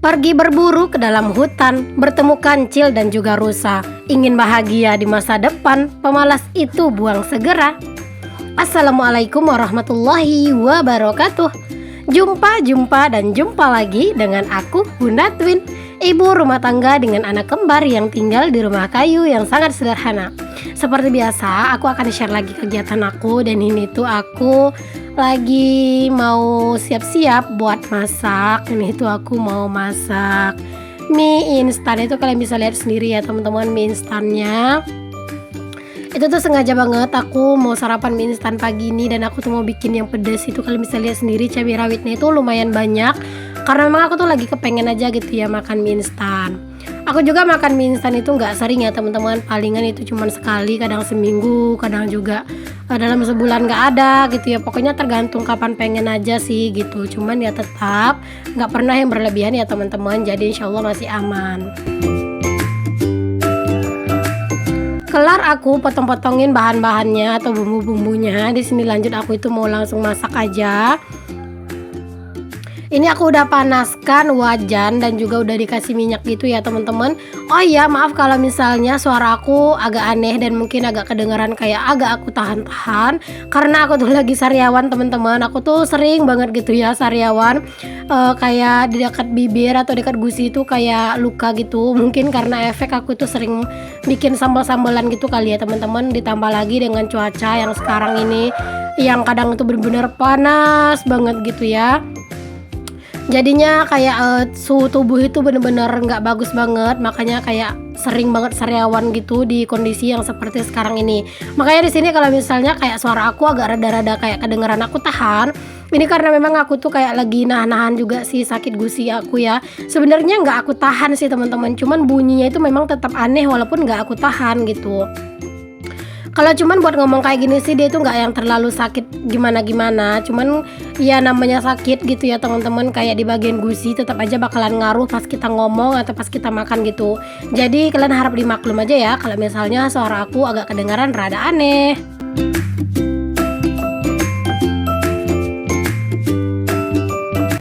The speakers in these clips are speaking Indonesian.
Pergi berburu ke dalam hutan, bertemu kancil dan juga rusa. Ingin bahagia di masa depan, pemalas itu buang segera. Assalamualaikum warahmatullahi wabarakatuh. Jumpa dan jumpa lagi dengan aku, Bunda Twin, ibu rumah tangga dengan anak kembar yang tinggal di rumah kayu yang sangat sederhana. Seperti biasa, aku akan share lagi kegiatan aku, dan ini tuh aku lagi mau siap-siap buat masak. Ini tuh aku mau masak mie instan. Itu kalian bisa lihat sendiri ya teman-teman, mie instannya. Itu tuh sengaja banget aku mau sarapan mie instan pagi ini, dan aku tuh mau bikin yang pedas. Itu kalian bisa lihat sendiri, cabai rawitnya itu lumayan banyak karena memang aku tuh lagi kepengen aja gitu ya makan mie instan. Aku juga makan mie instan itu nggak sering ya teman-teman, palingan itu cuma sekali, kadang seminggu, kadang juga dalam sebulan nggak ada gitu ya. Pokoknya tergantung kapan pengen aja sih gitu. Cuman ya tetap nggak pernah yang berlebihan ya teman-teman, jadi insya Allah masih aman. Kelar aku potong-potongin bahan-bahannya atau bumbu-bumbunya. Di sini lanjut aku itu mau langsung masak aja. Ini aku udah panaskan wajan dan juga udah dikasih minyak gitu ya teman-teman. Oh iya, maaf kalau misalnya suara aku agak aneh dan mungkin agak kedengeran kayak agak aku tahan-tahan, karena aku tuh lagi sariawan teman-teman. Aku tuh sering banget gitu ya sariawan, kayak di dekat bibir atau dekat gusi itu kayak luka gitu. Mungkin karena efek aku tuh sering bikin sambal-sambalan gitu kali ya teman-teman. Ditambah lagi dengan cuaca yang sekarang ini yang kadang itu bener-bener panas banget gitu ya. Jadinya kayak suhu tubuh itu bener-bener nggak bagus banget, makanya kayak sering banget sariawan gitu di kondisi yang seperti sekarang ini. Makanya di sini kalau misalnya kayak suara aku agak rada-rada kayak kedengeran aku tahan, ini karena memang aku tuh kayak lagi nahan-nahan juga sih sakit gusi aku ya. Sebenarnya nggak aku tahan sih teman-teman, cuman bunyinya itu memang tetap aneh walaupun nggak aku tahan gitu. Kalau cuman buat ngomong kayak gini sih dia itu nggak yang terlalu sakit gimana-gimana, cuman ya namanya sakit gitu ya teman-teman, kayak di bagian gusi tetap aja bakalan ngaruh pas kita ngomong atau pas kita makan gitu. Jadi kalian harap dimaklum aja ya kalau misalnya suara aku agak kedengaran rada aneh.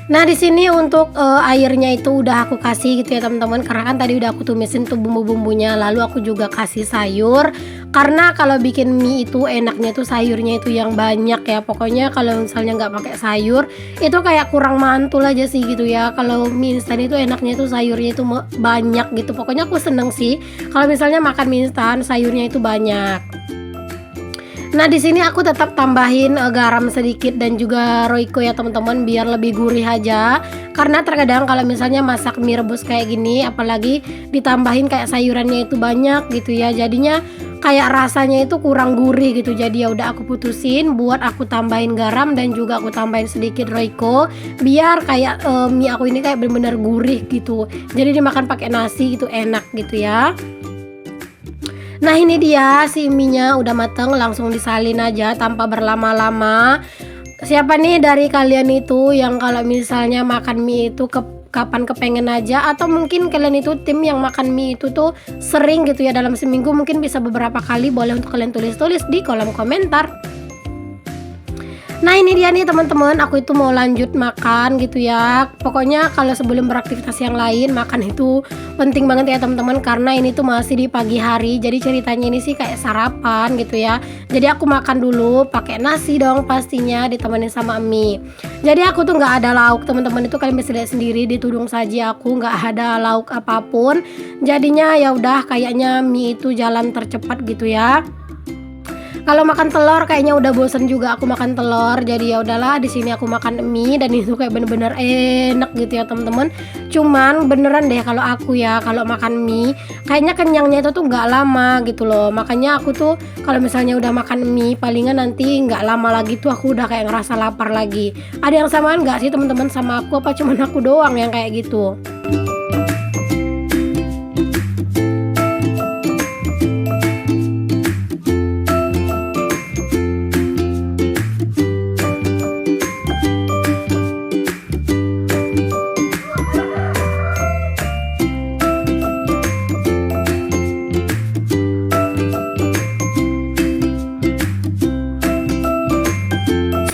Nah di sini untuk airnya itu udah aku kasih gitu ya teman-teman, karena kan tadi udah aku tumisin tuh bumbu-bumbunya. Lalu aku juga kasih sayur, karena kalau bikin mie itu enaknya tuh sayurnya itu yang banyak ya. Pokoknya kalau misalnya nggak pakai sayur itu kayak kurang mantul aja sih gitu ya. Kalau mie instan itu enaknya itu sayurnya itu banyak gitu. Pokoknya aku seneng sih kalau misalnya makan mie instan sayurnya itu banyak. Nah di sini aku tetap tambahin garam sedikit dan juga roiko ya teman-teman, biar lebih gurih aja. Karena terkadang kalau misalnya masak mie rebus kayak gini, apalagi ditambahin kayak sayurannya itu banyak gitu ya, jadinya kayak rasanya itu kurang gurih gitu. Jadi ya udah aku putusin buat aku tambahin garam dan juga aku tambahin sedikit roiko, biar kayak mie aku ini kayak bener-bener gurih gitu. Jadi dimakan pakai nasi gitu enak gitu ya. Nah ini dia si mie-nya udah mateng, langsung disalin aja tanpa berlama-lama. Siapa nih dari kalian itu yang kalau misalnya makan mie itu kapan kepengen aja, atau mungkin kalian itu tim yang makan mie itu tuh sering gitu ya, dalam seminggu mungkin bisa beberapa kali, boleh untuk kalian tulis-tulis di kolom komentar. Nah ini dia nih teman-teman, aku itu mau lanjut makan gitu ya. Pokoknya kalau sebelum beraktivitas yang lain, makan itu penting banget ya teman-teman, karena ini tuh masih di pagi hari. Jadi ceritanya ini sih kayak sarapan gitu ya. Jadi aku makan dulu pakai nasi dong pastinya, ditemenin sama mie. Jadi aku tuh nggak ada lauk teman-teman, itu kalian bisa lihat sendiri di tudung saji aku nggak ada lauk apapun. Jadinya ya udah kayaknya mie itu jalan tercepat gitu ya. Kalau makan telur kayaknya udah bosen juga aku makan telur, jadi ya udahlah di sini aku makan mie, dan itu kayak bener-bener enak gitu ya teman-teman. Cuman beneran deh kalau aku ya kalau makan mie kayaknya kenyangnya itu tuh nggak lama gitu loh. Makanya aku tuh kalau misalnya udah makan mie palingan nanti nggak lama lagi tuh aku udah kayak ngerasa lapar lagi. Ada yang samaan nggak sih teman-teman sama aku, apa cuman aku doang yang kayak gitu?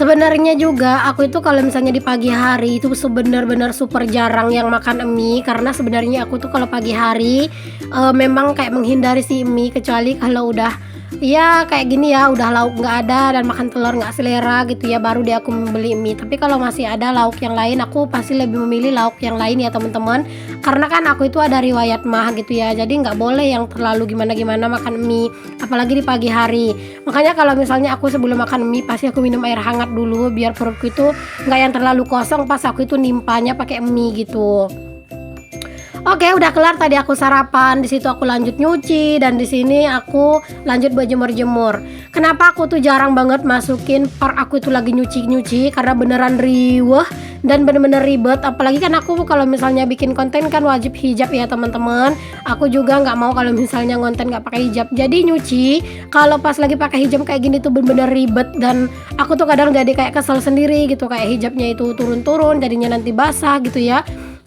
Sebenarnya juga aku itu kalau misalnya di pagi hari itu sebenar-benar super jarang yang makan mie, karena sebenarnya aku tuh kalau pagi hari memang kayak menghindari si mie, kecuali kalau udah ya kayak gini ya, udah lauk nggak ada dan makan telur nggak selera gitu ya, baru deh aku membeli mie. Tapi kalau masih ada lauk yang lain, aku pasti lebih memilih lauk yang lain ya teman-teman, karena kan aku itu ada riwayat mah gitu ya, jadi nggak boleh yang terlalu gimana-gimana makan mie, apalagi di pagi hari. Makanya kalau misalnya aku sebelum makan mie pasti aku minum air hangat dulu, biar perutku itu nggak yang terlalu kosong pas aku itu nimpanya pakai mie gitu. Oke, udah kelar tadi aku sarapan, di situ aku lanjut nyuci, dan di sini aku lanjut buat jemur-jemur. Kenapa aku tuh jarang banget masukin part aku itu lagi nyuci-nyuci, karena beneran riweh dan bener-bener ribet. Apalagi kan aku kalau misalnya bikin konten kan wajib hijab ya teman-teman. Aku juga nggak mau kalau misalnya konten nggak pakai hijab. Jadi nyuci kalau pas lagi pakai hijab kayak gini tuh bener-bener ribet, dan aku tuh kadang jadi kayak kesel sendiri gitu, kayak hijabnya itu turun-turun jadinya nanti basah gitu ya.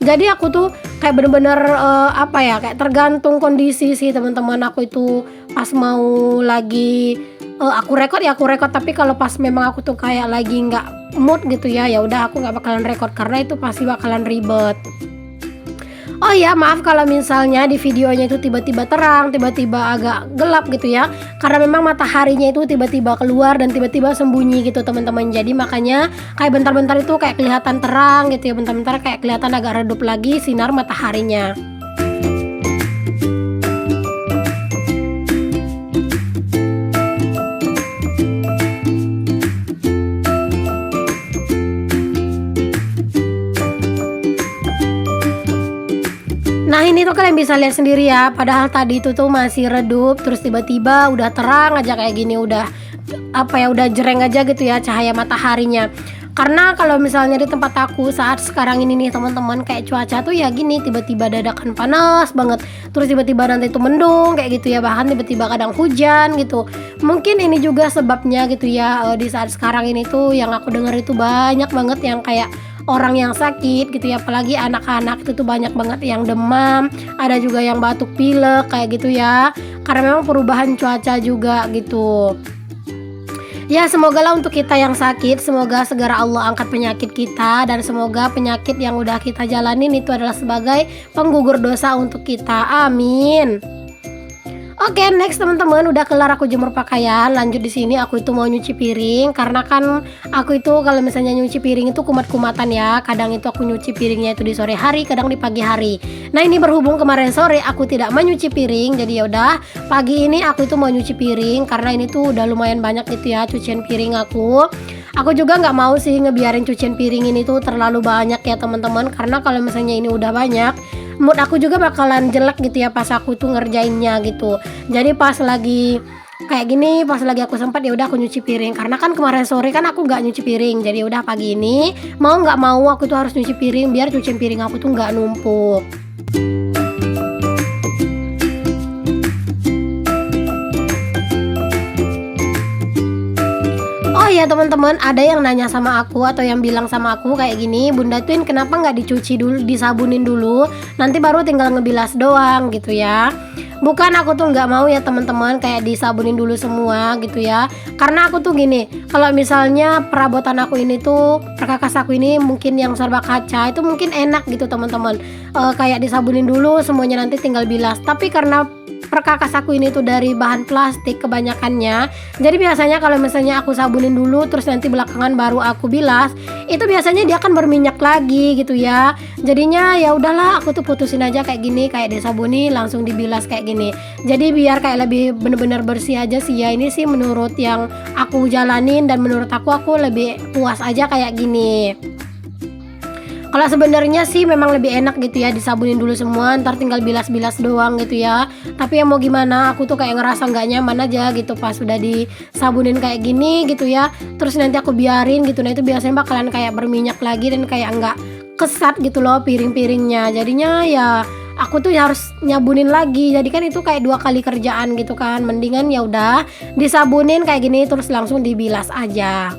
Jadi aku tuh kayak bener-bener apa ya, kayak tergantung kondisi sih teman-teman. Aku itu pas mau lagi aku rekod ya aku rekod, tapi kalau pas memang aku tuh kayak lagi nggak mood gitu ya, ya udah aku nggak bakalan rekod karena itu pasti bakalan ribet. Oh ya, maaf kalau misalnya di videonya itu tiba-tiba terang, tiba-tiba agak gelap gitu ya. Karena memang mataharinya itu tiba-tiba keluar dan tiba-tiba sembunyi gitu teman-teman. Jadi makanya kayak bentar-bentar itu kayak kelihatan terang gitu ya, bentar-bentar kayak kelihatan agak redup lagi sinar mataharinya. Nah ini tuh kalian bisa lihat sendiri ya, padahal tadi itu tuh masih redup, terus tiba-tiba udah terang aja kayak gini, udah apa ya, udah jereng aja gitu ya cahaya mataharinya. Karena kalau misalnya di tempat aku saat sekarang ini nih teman-teman, kayak cuaca tuh ya gini, tiba-tiba dadakan panas banget, terus tiba-tiba nanti itu mendung kayak gitu ya, bahkan tiba-tiba kadang hujan gitu. Mungkin ini juga sebabnya gitu ya, di saat sekarang ini tuh yang aku dengar itu banyak banget yang kayak orang yang sakit gitu ya, apalagi anak-anak itu tuh banyak banget yang demam, ada juga yang batuk pilek kayak gitu ya, karena memang perubahan cuaca juga gitu. Ya semoga lah untuk kita yang sakit, semoga segera Allah angkat penyakit kita, dan semoga penyakit yang udah kita jalanin itu adalah sebagai penggugur dosa untuk kita, amin. Oke, next teman-teman, udah kelar aku jemur pakaian. Lanjut di sini aku itu mau nyuci piring, karena kan aku itu kalau misalnya nyuci piring itu kumat-kumatan ya. Kadang itu aku nyuci piringnya itu di sore hari, kadang di pagi hari. Nah, ini berhubung kemarin sore aku tidak mau nyuci piring, jadi ya udah pagi ini aku itu mau nyuci piring, karena ini tuh udah lumayan banyak gitu ya cucian piring aku. Aku juga nggak mau sih ngebiarin cucian piring ini tuh terlalu banyak ya teman-teman, karena kalau misalnya ini udah banyak, mood aku juga bakalan jelek gitu ya pas aku tuh ngerjainnya gitu. Jadi pas lagi kayak gini, pas lagi aku sempat ya udah aku nyuci piring, karena kan kemarin sore kan aku nggak nyuci piring. Jadi udah pagi ini mau nggak mau aku tuh harus nyuci piring biar cucian piring aku tuh nggak numpuk. Oh iya teman-teman, ada yang nanya sama aku atau yang bilang sama aku kayak gini, Bunda Twin kenapa nggak dicuci dulu, disabunin dulu, nanti baru tinggal ngebilas doang gitu ya. Bukan, aku tuh nggak mau ya teman-teman kayak disabunin dulu semua gitu ya. Karena aku tuh gini, kalau misalnya perabotan aku ini tuh, perkakas aku ini mungkin yang serba kaca itu mungkin enak gitu teman-teman, kayak disabunin dulu semuanya nanti tinggal bilas. Tapi karena perkakas aku ini tuh dari bahan plastik kebanyakannya, jadi biasanya kalau misalnya aku sabunin dulu terus nanti belakangan baru aku bilas, itu biasanya dia akan berminyak lagi gitu ya. Jadinya ya udahlah, aku tuh putusin aja kayak gini, kayak disabuni langsung dibilas kayak gini. Jadi biar kayak lebih bener-bener bersih aja sih ya. Ini sih menurut yang aku jalanin, dan menurut aku lebih puas aja kayak gini. Kalau sebenarnya sih memang lebih enak gitu ya disabunin dulu semua, ntar tinggal bilas-bilas doang gitu ya. Tapi ya mau gimana, aku tuh kayak ngerasa nggak nyaman aja gitu pas sudah disabunin kayak gini gitu ya. Terus nanti aku biarin gitu, nah itu biasanya bakalan kayak berminyak lagi dan kayak nggak kesat gitu loh piring-piringnya. Jadinya ya aku tuh harus nyabunin lagi. Jadi kan itu kayak 2 kali kerjaan gitu kan. Mendingan ya udah disabunin kayak gini terus langsung dibilas aja.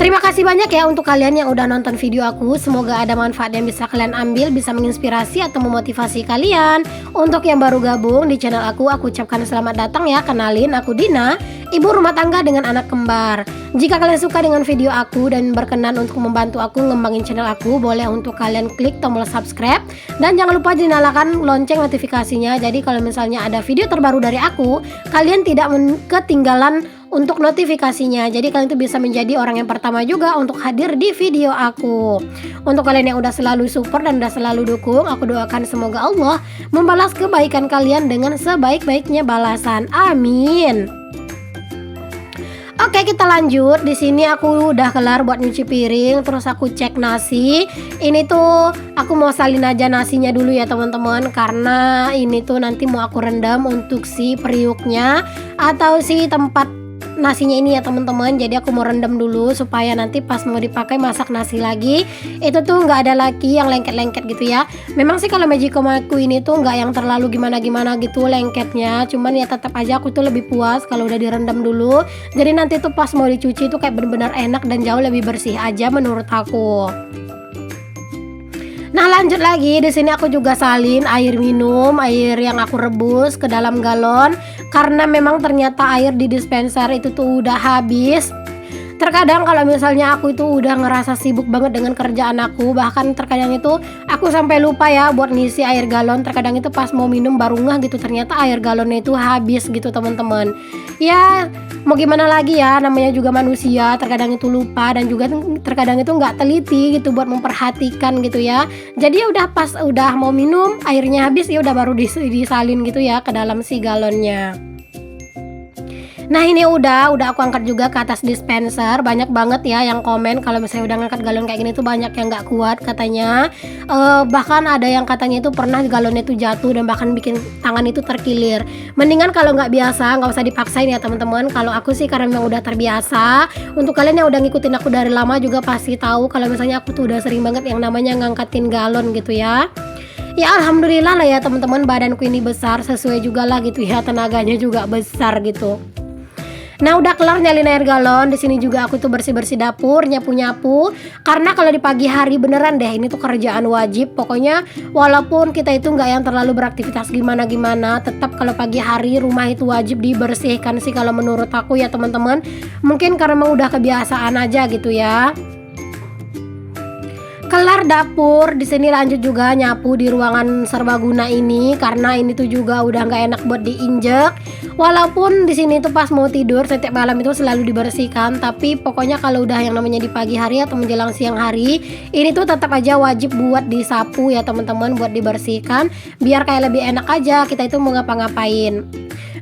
Terima kasih banyak ya untuk kalian yang udah nonton video aku. Semoga ada manfaat yang bisa kalian ambil, bisa menginspirasi atau memotivasi kalian. Untuk yang baru gabung di channel aku ucapkan selamat datang ya. Kenalin, aku Dina, ibu rumah tangga dengan anak kembar. Jika kalian suka dengan video aku dan berkenan untuk membantu aku ngembangin channel aku, boleh untuk kalian klik tombol subscribe. Dan jangan lupa dinyalakan lonceng notifikasinya. Jadi kalau misalnya ada video terbaru dari aku, kalian tidak ketinggalan untuk notifikasinya. Jadi kalian tuh bisa menjadi orang yang pertama juga untuk hadir di video aku. Untuk kalian yang udah selalu support dan udah selalu dukung, aku doakan semoga Allah membalas kebaikan kalian dengan sebaik-baiknya balasan. Amin. Oke, kita lanjut. Di sini aku udah kelar buat nyuci piring, terus aku cek nasi. Ini tuh aku mau salin aja nasinya dulu ya teman-teman, karena ini tuh nanti mau aku rendam untuk si periuknya atau si tempat nasinya ini ya teman-teman. Jadi aku mau rendam dulu supaya nanti pas mau dipakai masak nasi lagi itu tuh nggak ada lagi yang lengket-lengket gitu ya. Memang sih kalau magicom aku ini tuh nggak yang terlalu gimana-gimana gitu lengketnya, cuman ya tetap aja aku tuh lebih puas kalau udah direndam dulu. Jadi nanti tuh pas mau dicuci tuh kayak bener-bener enak dan jauh lebih bersih aja menurut aku. Nah lanjut lagi, di sini aku juga salin air minum, air yang aku rebus ke dalam galon karena memang ternyata air di dispenser itu tuh udah habis. Terkadang kalau misalnya aku itu udah ngerasa sibuk banget dengan kerjaan aku, bahkan terkadang itu aku sampai lupa ya buat ngisi air galon. Terkadang itu pas mau minum baru ngeh gitu ternyata air galonnya itu habis gitu teman-teman. Ya mau gimana lagi ya, namanya juga manusia, terkadang itu lupa dan juga terkadang itu nggak teliti gitu buat memperhatikan gitu ya. Jadi ya udah pas udah mau minum airnya habis ya udah baru disalin gitu ya ke dalam si galonnya. Nah ini udah aku angkat juga ke atas dispenser. Banyak banget ya yang komen kalau misalnya udah ngangkat galon kayak gini tuh banyak yang nggak kuat katanya. Bahkan ada yang katanya itu pernah galonnya itu jatuh dan bahkan bikin tangan itu terkilir. Mendingan kalau nggak biasa nggak usah dipaksain ya teman-teman. Kalau aku sih karena memang udah terbiasa. Untuk kalian yang udah ngikutin aku dari lama juga pasti tahu kalau misalnya aku tuh udah sering banget yang namanya ngangkatin galon gitu ya. Ya alhamdulillah lah ya teman-teman, badanku ini besar sesuai juga lah gitu ya, tenaganya juga besar gitu. Nah udah kelar nyalin air galon. Di sini juga aku tuh bersih-bersih dapur, nyapu-nyapu. Karena kalau di pagi hari beneran deh ini tuh kerjaan wajib. Pokoknya walaupun kita itu nggak yang terlalu beraktivitas gimana-gimana, tetap kalau pagi hari rumah itu wajib dibersihkan sih kalau menurut aku ya teman-teman. Mungkin karena emang udah kebiasaan aja gitu ya. Kelar dapur, di sini lanjut juga nyapu di ruangan serbaguna ini karena ini tuh juga udah nggak enak buat diinjek. Walaupun di sini tuh pas mau tidur setiap malam itu selalu dibersihkan, tapi pokoknya kalau udah yang namanya di pagi hari atau menjelang siang hari, ini tuh tetap aja wajib buat disapu ya teman-teman, buat dibersihkan biar kayak lebih enak aja kita itu mau ngapa-ngapain.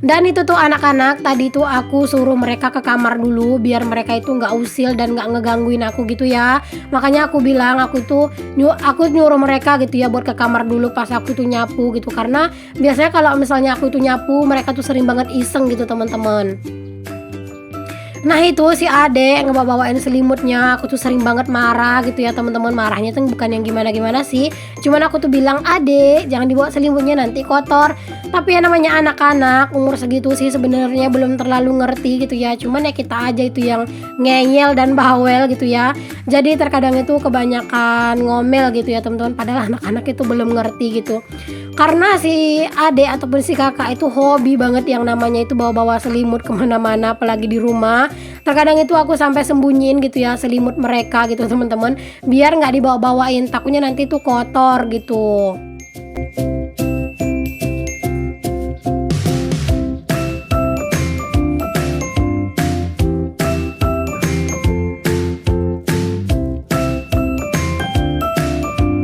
Dan itu tuh anak-anak tadi tuh aku suruh mereka ke kamar dulu biar mereka itu nggak usil dan nggak ngegangguin aku gitu ya. Makanya aku bilang aku nyuruh mereka gitu ya buat ke kamar dulu pas aku tuh nyapu gitu, karena biasanya kalau misalnya aku itu nyapu mereka tuh sering banget iseng gitu teman-teman. Nah itu si Ade ngebawa-bawain selimutnya, aku tuh sering banget marah gitu ya teman-teman. Marahnya tuh bukan yang gimana-gimana sih, cuman aku tuh bilang Ade jangan dibawa selimutnya nanti kotor. Tapi ya namanya anak-anak umur segitu sih sebenarnya belum terlalu ngerti gitu ya. Cuman ya kita aja itu yang ngeyel dan bawel gitu ya. Jadi terkadang itu kebanyakan ngomel gitu ya teman-teman, padahal anak-anak itu belum ngerti gitu. Karena si Ade ataupun si kakak itu hobi banget yang namanya itu bawa-bawa selimut kemana-mana, apalagi di rumah. Terkadang itu aku sampai sembunyiin gitu ya selimut mereka gitu teman-teman, biar nggak dibawa-bawain, takutnya nanti tuh kotor gitu.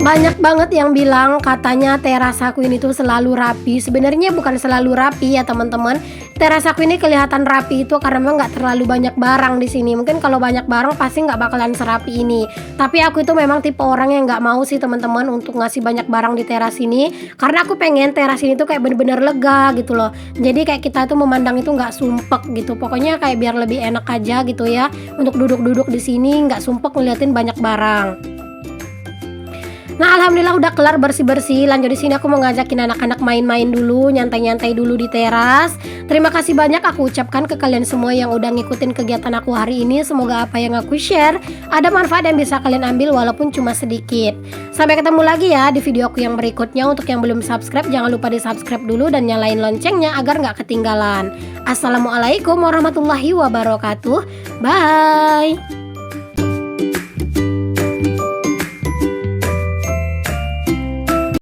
Banyak banget yang bilang katanya teras aku ini tuh selalu rapi. Sebenarnya bukan selalu rapi ya teman-teman. Teras aku ini kelihatan rapi itu karena memang nggak terlalu banyak barang di sini. Mungkin kalau banyak barang pasti nggak bakalan serapi ini. Tapi aku itu memang tipe orang yang nggak mau sih teman-teman untuk ngasih banyak barang di teras ini. Karena aku pengen teras ini tuh kayak bener-bener lega gitu loh. Jadi kayak kita tuh memandang itu nggak sumpek gitu. Pokoknya kayak biar lebih enak aja gitu ya. Untuk duduk-duduk di sini nggak sumpek ngeliatin banyak barang. Nah, alhamdulillah udah kelar bersih-bersih. Lanjut di sini aku mau ngajakin anak-anak main-main dulu, nyantai-nyantai dulu di teras. Terima kasih banyak aku ucapkan ke kalian semua yang udah ngikutin kegiatan aku hari ini. Semoga apa yang aku share ada manfaat yang bisa kalian ambil walaupun cuma sedikit. Sampai ketemu lagi ya di video aku yang berikutnya. Untuk yang belum subscribe, jangan lupa di subscribe dulu dan nyalain loncengnya agar nggak ketinggalan. Assalamualaikum warahmatullahi wabarakatuh. Bye.